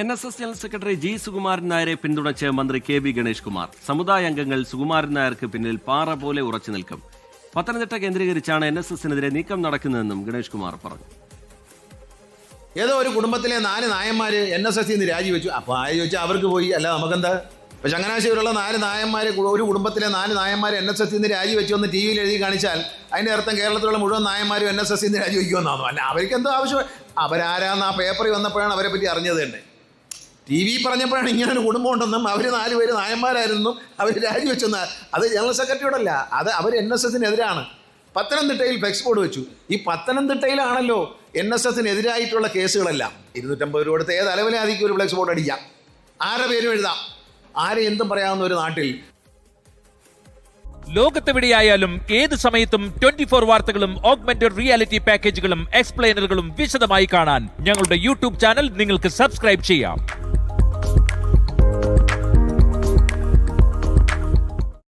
NSS general secretary G Sukumaran നായരെ പിന്തുണച്ച് മന്ത്രി കെ ബി ഗണേഷ് കുമാർ. സമുദായ അംഗങ്ങൾ സുകുമാരൻ നായർക്ക് പിന്നിൽ പാറ പോലെ ഉറച്ചു നിൽക്കും. പത്തനംതിട്ട കേന്ദ്രീകരിച്ചാണ് NSSനെതിരെ നീക്കം നടക്കുന്നതെന്നും ഗണേഷ് കുമാർ പറഞ്ഞു. ഏതോ ഒരു കുടുംബത്തിലെ 4 നായന്മാര് NSS നിന്ന് രാജിവെച്ചു. അപ്പോൾ ആര് ചോദിച്ചാൽ അവർക്ക് പോയി, അല്ല നമുക്കെന്താ? ഇപ്പം ചങ്ങനാശ്ശേരിയിലുള്ള 4 നായന്മാർ, ഒരു കുടുംബത്തിലെ 4 നായന്മാർ NSS നിന്ന് രാജിവെച്ചു എന്ന് TV എഴുതി കാണിച്ചാൽ അതിൻ്റെ അർത്ഥം കേരളത്തിലുള്ള മുഴുവൻ നായന്മാരും NSS നിന്ന് രാജിവെക്കുമെന്നാണോ? അല്ല, അവർക്ക് എന്തോ ആവശ്യം. അവരാരാന്ന് ആ പേപ്പറിൽ വന്നപ്പോഴാണ് അവരെ പറ്റി അറിഞ്ഞത് തന്നെ. TV പറഞ്ഞപ്പോഴാണ് ഇങ്ങനെ ഒരു കുടുംബം ഉണ്ടെന്നും അവർ 4 പേര് നായന്മാരായിരുന്നും അവർ രാജിവെച്ചെന്ന്. അത് ജനറൽ സെക്രട്ടറിയോടല്ല, അത് അവർ NSSനെതിരാണ്. പത്തനംതിട്ടയിൽ ഫ്ലെക്സ് ബോർഡ് വെച്ചു. ഈ പത്തനംതിട്ടയിലാണല്ലോ NSSനെതിരായിട്ടുള്ള കേസുകളെല്ലാം. 250 രൂപ കൊടുത്ത് ഏത് അലവലാതിക്ക് ഒരു ഫ്ലെക്സ് ബോർഡ് അടിക്കാം, ആരുടെ പേരും എഴുതാം, ആരെ എന്തും പറയാവുന്ന ഒരു നാട്ടിൽ. ലോകത്തെവിടെയായാലും ഏത് സമയത്തും 24 വാർത്തകളും ഓഗ്മെന്റഡ് റിയാലിറ്റി പാക്കേജുകളും എക്സ്പ്ലെയിനറുകളും വിശദമായി കാണാൻ ഞങ്ങളുടെ YouTube ചാനൽ നിങ്ങൾക്ക് സബ്സ്ക്രൈബ് ചെയ്യാം.